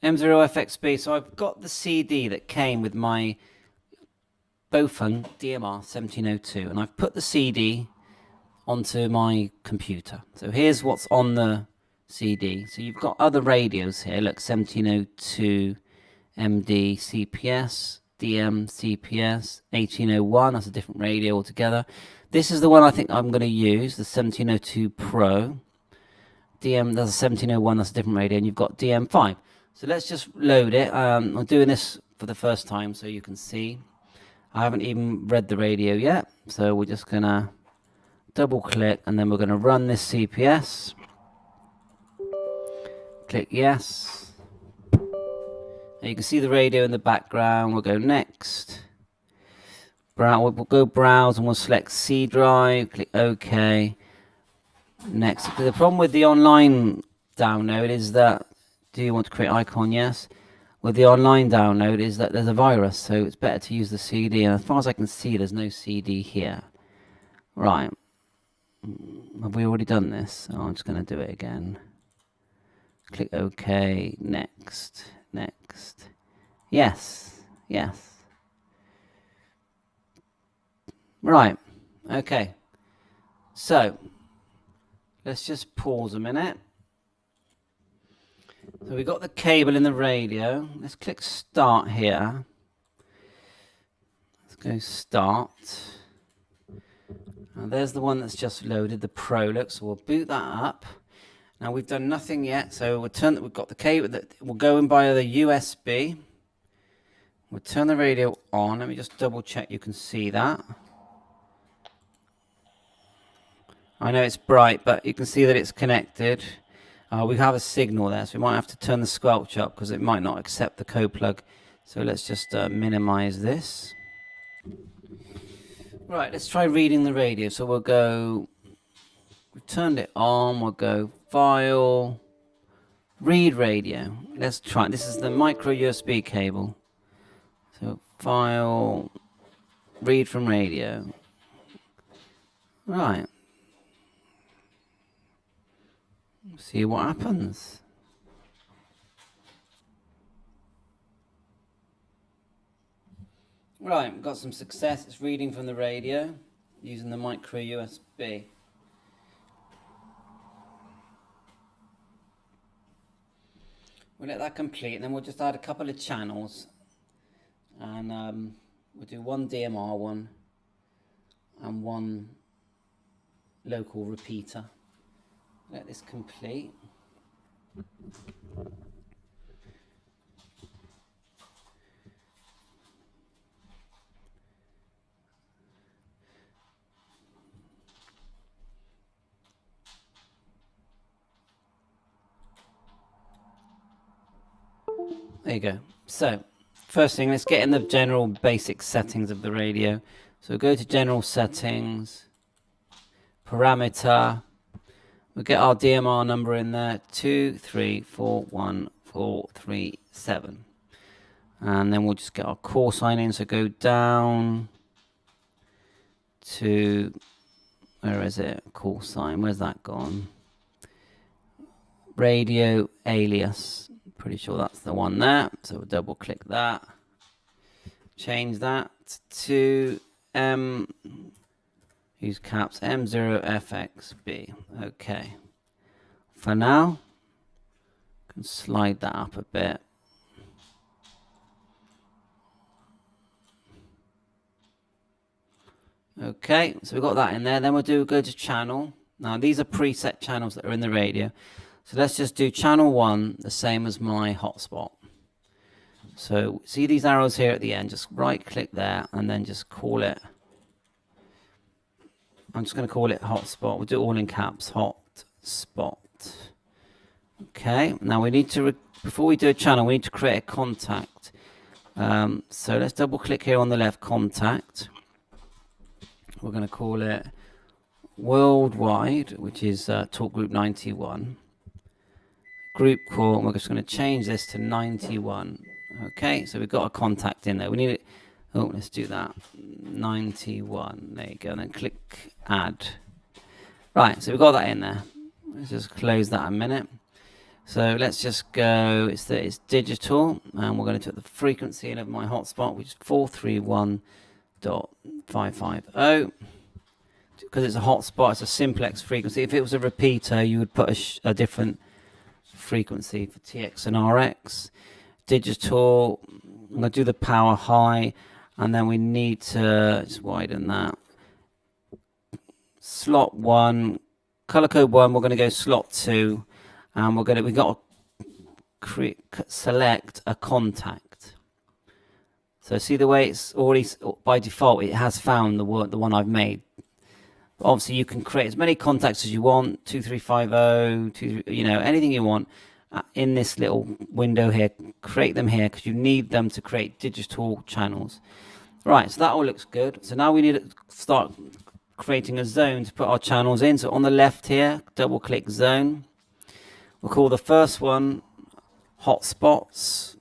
M0FXB. So I've got the CD that came with my BAOFENG DMR 1702, and I've put the CD onto my computer. So here's what's on the CD. So you've got other radios here. Look, 1702 MD CPS, DM CPS, 1801. That's a different radio altogether. This is the one I think I'm going to use, the 1702 Pro. DM, there's a 1701, that's a different radio, and you've got DM5. So let's just load it. I'm doing this for the first time so you can see. I haven't even read the radio yet, so we're just going to double click, and then we're going to run this CPS. Click yes. And you can see the radio in the background. We'll go next. We'll go browse, and we'll select C drive. Click OK. Next. The problem with the online download is that, do you want to create icon? Yes. With the online download is that there's a virus, so it's better to use the CD. And as far as I can see, there's no CD here. Right. Have we already done this? Oh, I'm just going to do it again. Click OK. Next. Next. Yes. Yes. Right. Okay. So let's just pause a minute. So we've got the cable in the radio. Let's click start here. Let's go start. Now there's the one that's just loaded, the Prolux. So we'll boot that up. Now we've done nothing yet, so we've got the cable that will go in by the USB. We'll turn the radio on. Let me just double check you can see that. I know it's bright, but you can see that it's connected. We have a signal there, so we might have to turn the squelch up because it might not accept the code plug. So let's just minimize this. Right, let's try reading the radio. So we'll go, we've turned it on, we'll go File, Read Radio. Let's try, this is the micro USB cable. So File, Read from Radio. Right. See what happens. Right, we've got some success. It's reading from the radio using the micro USB. We'll let that complete, and then we'll just add a couple of channels, and we'll do one DMR one and one local repeater. Let this complete. There you go. So, first thing, let's get in the general basic settings of the radio. So go to general settings, parameter. We'll get our DMR number in there, 2341437. And then we'll just get our call sign in. So go down to, where is it? Call sign, where's that gone? Radio alias. Pretty sure that's the one there. So we'll double click that. Change that to use caps M0FXB. Okay. For now, I can slide that up a bit. Okay, so we've got that in there. Then we'll go to channel. Now these are preset channels that are in the radio. So let's just do channel 1, the same as my hotspot. So see these arrows here at the end, just right click there and then just call it. I'm just going to call it hotspot. We'll do it all in caps, hotspot. Okay, now we need to, before we do a channel, we need to create a contact. So let's double click here on the left, contact. We're going to call it worldwide, which is talk group 91. Group call, and we're just going to change this to 91. Okay, so we've got a contact in there. We need it. Oh, let's do that. 91. There you go. And then click add. Right, so we've got that in there. Let's just close that a minute. So let's just go, it's digital, and we're going to take the frequency in of my hotspot, which is 431.550. Because it's a hotspot, it's a simplex frequency. If it was a repeater, you would put a different frequency for TX and RX. Digital, I'm going to do the power high, and then we need to just widen that. Slot 1, color code 1, we're going to go slot 2. And we've got to select a contact. So see the way it's already, by default, it has found the one I've made. But obviously you can create as many contacts as you want, 2350, anything you want in this little window here. Create them here because you need them to create digital channels. Right, so that all looks good. So now we need to start creating a zone to put our channels in. So on the left here, double click zone. We'll call the first one hotspots,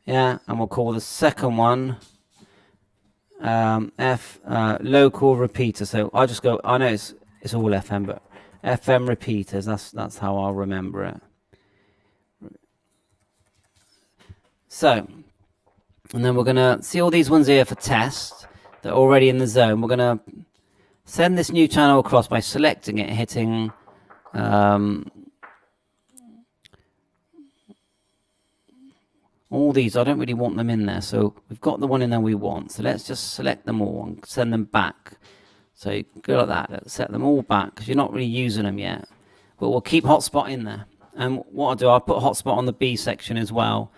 and we'll call the second one local repeater. So I just go. I know it's all FM, but FM repeaters. That's how I'll remember it. So, and then we're gonna see all these ones here for test. They're already in the zone. We're gonna send this new channel across by selecting it, hitting. All these, I don't really want them in there. So we've got the one in there we want. So let's just select them all and send them back. So you go like that. Let's set them all back because you're not really using them yet. But we'll keep hotspot in there. And what I'll do, I'll put hotspot on the B section as well.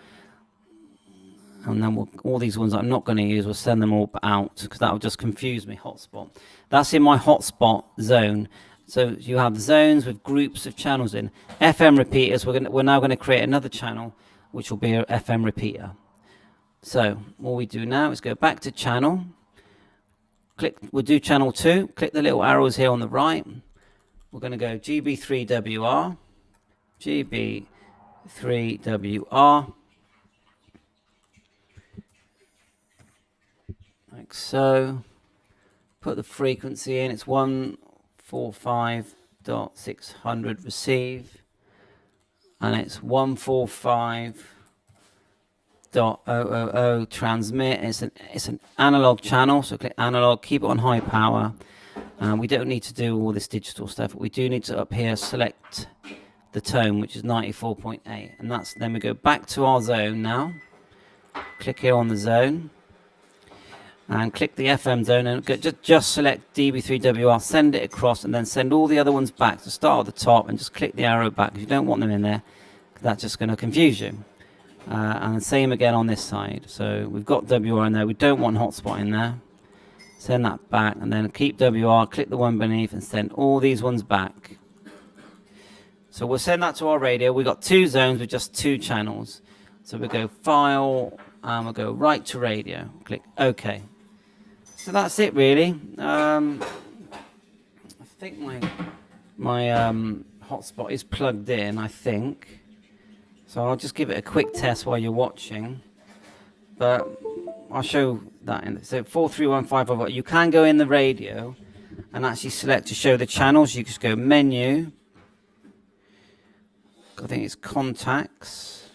And then all these ones I'm not going to use, we'll send them all out because that will just confuse me. Hotspot. That's in my hotspot zone. So you have zones with groups of channels in. FM repeaters, we're now going to create another channel, which will be a FM repeater. So all we do now is go back to channel. We'll do channel 2. Click the little arrows here on the right. We're going to go GB3WR. GB3WR. Like so. Put the frequency in. It's 145.600 receive. And it's 145.000 transmit. It's an analog channel, so click analog, keep it on high power. We don't need to do all this digital stuff, but we do need to up here select the tone, which is 94.8, and then we go back to our zone now. Click here on the zone, and click the FM zone, and just select DB3WR, send it across, and then send all the other ones back. So start at the top and just click the arrow back because you don't want them in there. That's just going to confuse you. And the same again on this side. So we've got WR in there. We don't want hotspot in there. Send that back, and then keep WR, click the one beneath, and send all these ones back. So we'll send that to our radio. We've got 2 zones with just 2 channels. So we'll go File, and we'll go right to radio. Click OK. So that's it, really. I think my hotspot is plugged in, I think. So I'll just give it a quick test while you're watching. But I'll show that in. So 43155. You can go in the radio and actually select to show the channels. You just go menu. I think it's contacts.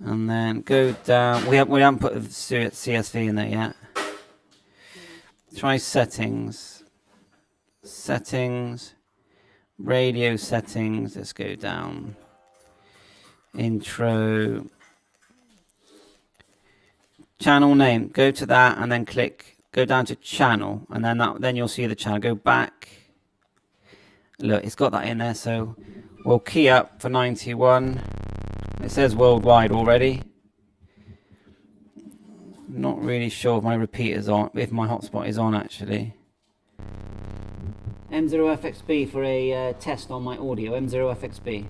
And then go down. We haven't put the CSV in there yet. Try settings. Settings. Radio settings. Let's go down. Intro. Channel name. Go to that and then go down to channel, and then you'll see the channel. Go back. Look, it's got that in there, so we'll key up for 91. It says worldwide already. Not really sure if my repeater's on, if my hotspot is on actually. M0FXB for a test on my audio. M0FXB.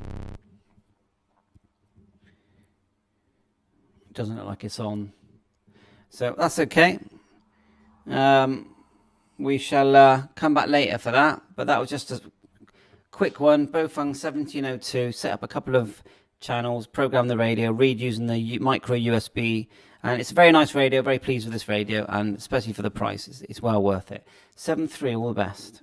Doesn't look like it's on. So that's okay. We shall come back later for that. But that was just a quick one. BAOFENG 1702. Set up a couple of channels, program the radio, read using the micro USB. And it's a very nice radio. Very pleased with this radio. And especially for the price, it's well worth it. 7.3, all the best.